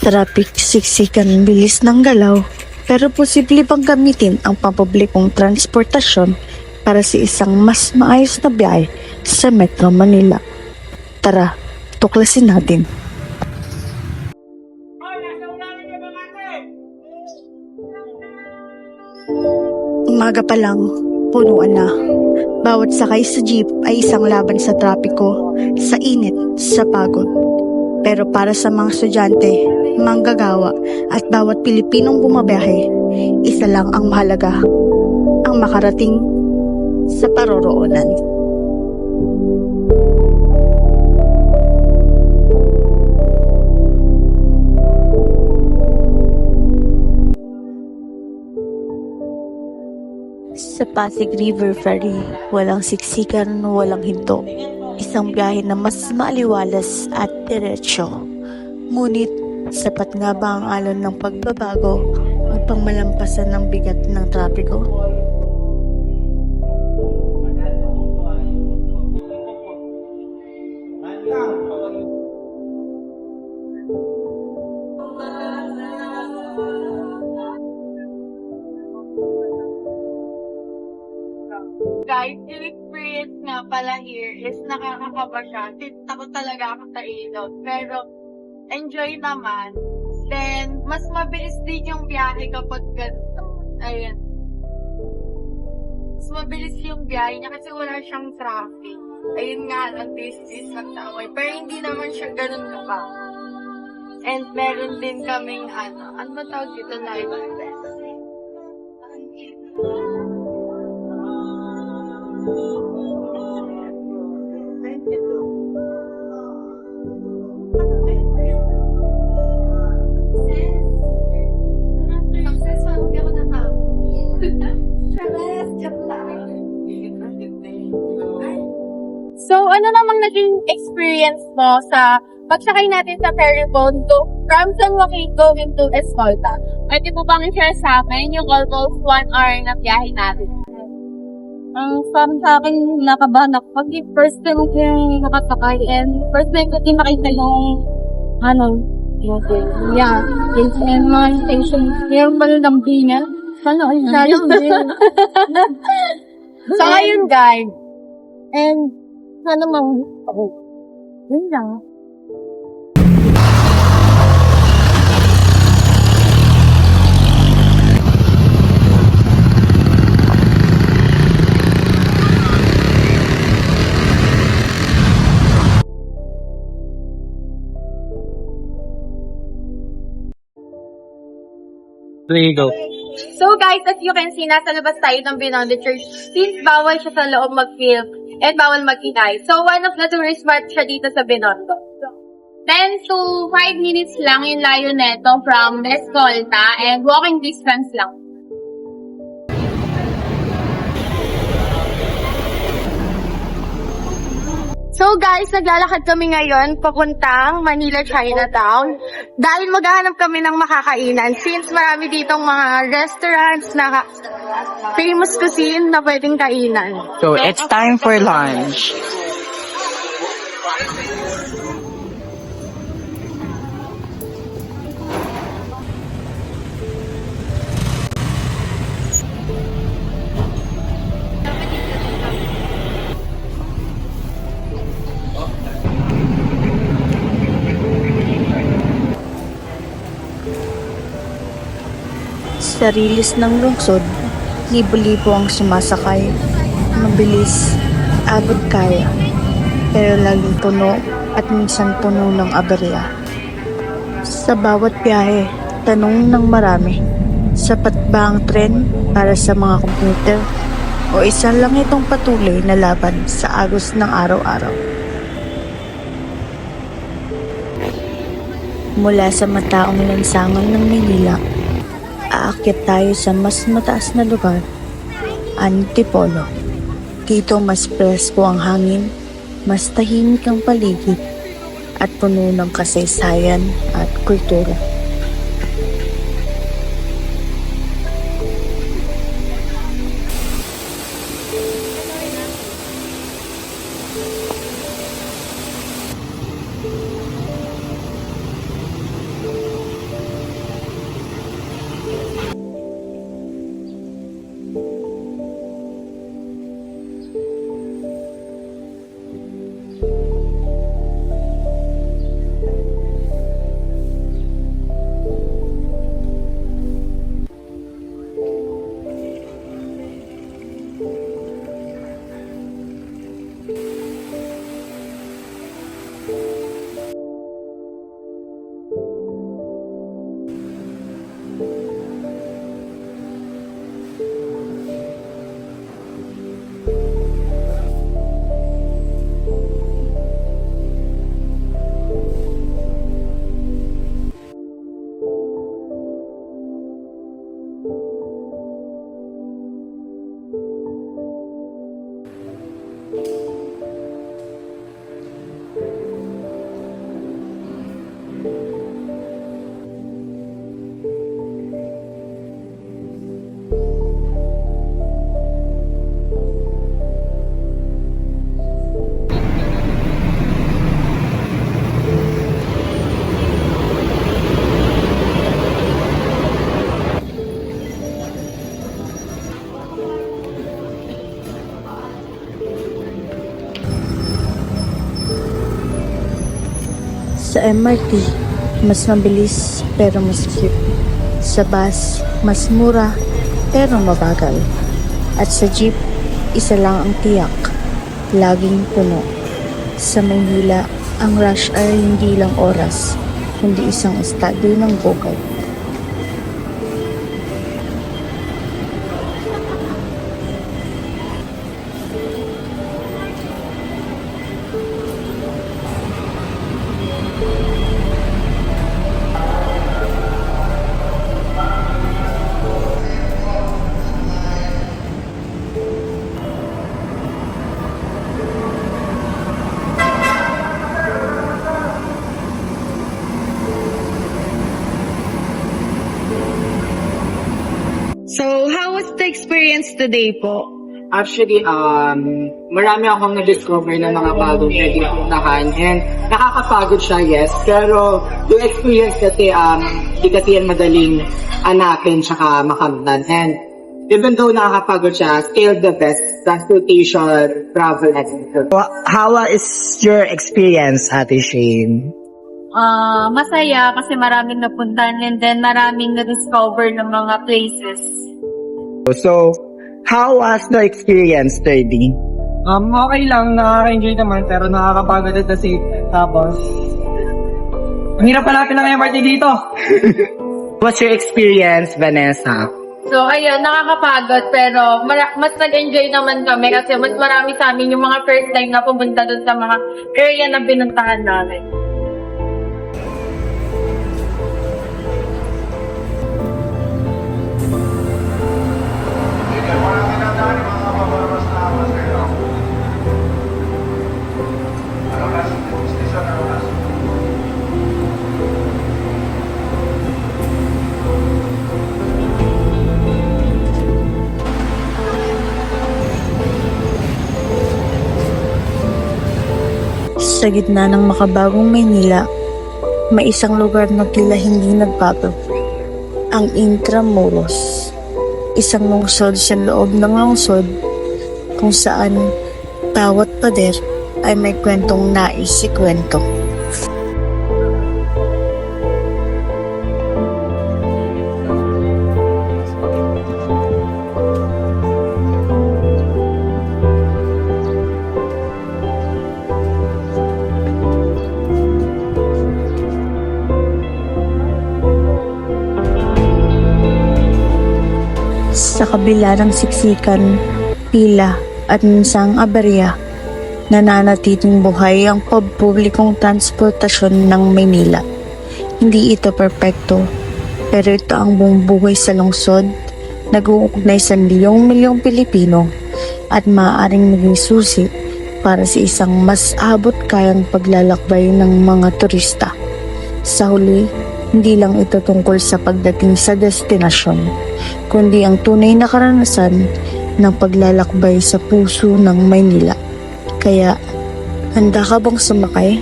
Traffic, siksikan, bilis ng galaw. Pero posible bang gamitin ang pampublikong transportasyon para sa isang mas maayos na biyahe sa Metro Manila? Tara, tuklasin natin. Umaga pa lang, punuan na. Bawat sakay sa jeep ay isang laban sa trapiko, sa init, sa pagod. Pero para sa mga estudyante, manggagawa at bawat Pilipinong bumabiyahe, isa lang ang mahalaga, ang makarating sa paroroonan. Sa Pasig River Ferry, walang siksikan, walang hinto. Isang biyahe na mas maaliwalas at diretsyo. Ngunit, sapat nga ba ang alon ng pagbabago upang malampasan ang bigat ng trapiko? Guys, yung experience nga pala here is nakakakaba siya. Takot talaga ako sa ilog. Pero, enjoy naman. Then, mas mabilis din yung biyahe kapag ganito. Ayan. Mas mabilis yung biyahe niya kasi wala siyang traffic. Ayun nga lang, tis-tis lang sa away. Pero hindi naman siya ganun kaba. And meron din kaming ano ba tawag dito, live event. So, ano namang naging experience mo sa pagsakay natin sa ferry boat from San Joaquin going to Escolta? Pwede mo bang i-share sa akin yung almost 1 hour na biyahe natin? Parang sa akin, nakabahan ako. Pag first time ko yung nakasakay and first time ko din makita yung and mga station, yung malambingan. Sana ay So, ngayon guys, And sana mahuli ako. Yun lang. There you go. so guys, as you can see, nasa labas tayo ng Binondo Church since bawal siya sa loob mag-film and bawal mag-ingay. So, one of the tourist spots siya dito sa Binondo. 10 to 5 minutes lang yung layo neto from Escolta and walking distance lang. So guys, naglalakad kami ngayon papuntang Manila Chinatown dahil maghahanap kami ng makakainan since marami ditong mga restaurants na famous cuisine na pwedeng kainan. So it's time for lunch. Sa rilis ng lungsod, libo-libo ang sumasakay. Mabilis, abot kaya, pero laging puno at minsan puno ng aberya. Sa bawat biyahe, tanong ng marami, sapat ba ang tren para sa mga commuter? O isa lang itong patuloy na laban sa agos ng araw-araw? Mula sa mataong lansangan ng Manila, aakyat tayo sa mas mataas na lugar, Antipolo. Dito mas presko ang hangin, mas tahimik ang paligid, at puno ng kasaysayan at kultura. MRT, mas mabilis pero mas cute. Sa bus, mas mura pero mabagal. At sa jeep, isa lang ang tiyak, laging puno. Sa Maynila, ang rush hour hindi lang oras, kundi isang estado ng buhay. So, how was the experience today po? Actually, marami akong na-discover na mga bagong pwede puntahan and nakakapagod siya, yes. Pero yung experience kasi, di kasi yan madaling anakin tsaka makamtan. And even though nakakapagod siya, still the best transportation, travel, etc. How is your experience, Ate Shane? Masaya kasi maraming napuntahan and then maraming na-discover ng mga places. So, how was the experience, 30? Okay lang, nakaka-enjoy naman, pero nakakapagod at the same. Tapos, ang hirap palapin ng MRT dito. What's your experience, Vanessa? So, ayun, nakakapagod pero mas nag-enjoy naman kami kasi mas marami sa amin yung mga first time na pumunta dun sa mga area na binuntahan namin. Sa gitna ng makabagong Maynila, may isang lugar na tila hindi nagbago. Ang Intramuros. Isang lungsod sa loob ng lungsod kung saan bawat pader ay may kwentong nais ikwento. Sa kabila ng siksikan, pila at minsang aberya, nananatiling buhay ang pampublikong transportasyon ng Maynila. Hindi ito perpekto, pero ito ang bumubuhay sa lungsod, nag-uugnay sa milyong-milyong Pilipino at maaaring maging susi para sa isang mas abot kayang paglalakbay ng mga turista. Sa huli, hindi lang ito tungkol sa pagdating sa destinasyon, kundi ang tunay na karanasan ng paglalakbay sa puso ng Maynila. Kaya, handa ka bang sumakay?